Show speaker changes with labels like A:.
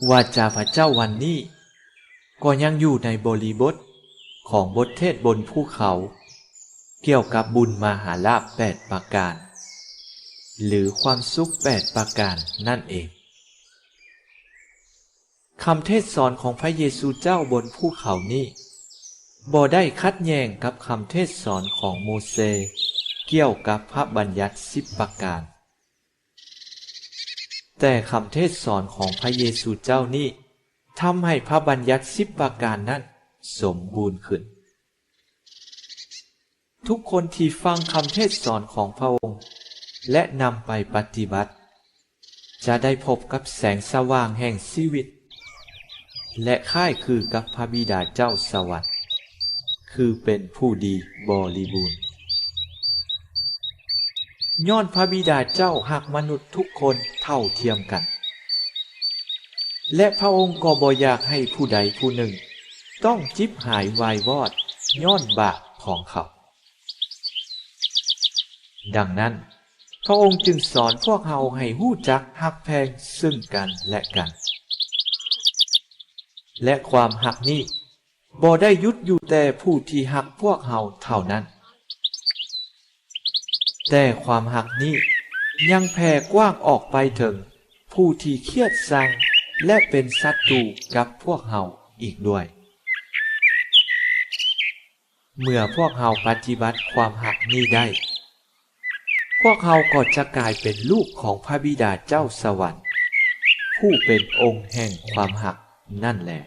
A: วาจาพระเจ้าวันนี้ก็ยังอยู่ในบริบทของบทเทศบนภูเขาเกี่ยวกับบุญมหาลาภ8ประการหรือความสุข8ประการนั่นเองคำเทศสอนของพระเยซูเจ้าบนภูเขานี้บ่ได้ขัดแย้งกับคำเทศสอนของโมเสสเกี่ยวกับพระบัญญัติ10ประการแต่คำเทศสอนของพระเยซูเจ้านี้ทำให้พระบัญญัติ10ประการนั้นสมบูรณ์ขึ้นทุกคนที่ฟังคำเทศสอนของพระองค์และนำไปปฏิบัติจะได้พบกับแสงสว่างแห่งชีวิตและค่ายคือกับพระบิดาเจ้าสวรรค์คือเป็นผู้ดีบริบูรณ์ย้อนพระบิดาเจ้าหักมนุษย์ทุกคนเท่าเทียมกันและพระองค์ก็บ่อยากให้ผู้ใดผู้หนึ่งต้องจิบหายวายวอดย้อนบาปของเขาดังนั้นพระองค์จึงสอนพวกเราให้ฮู้จักฮักแพงซึ่งกันและกันและความฮักนี้บ่ได้หยุดอยู่แต่ผู้ที่ฮักพวกเราเท่านั้นแต่ความฮักนี้ยังแผ่กว้างออกไปถึงผู้ที่เคียดชังและเป็นศัตรูกับพวกเราอีกด้วยเมื่อพวกเราปฏิบัติความฮักนี้ได้พวกเราก็จะกลายเป็นลูกของพระบิดาเจ้าสวรรค์ผู้เป็นองค์แห่งความฮักนั่นแหละ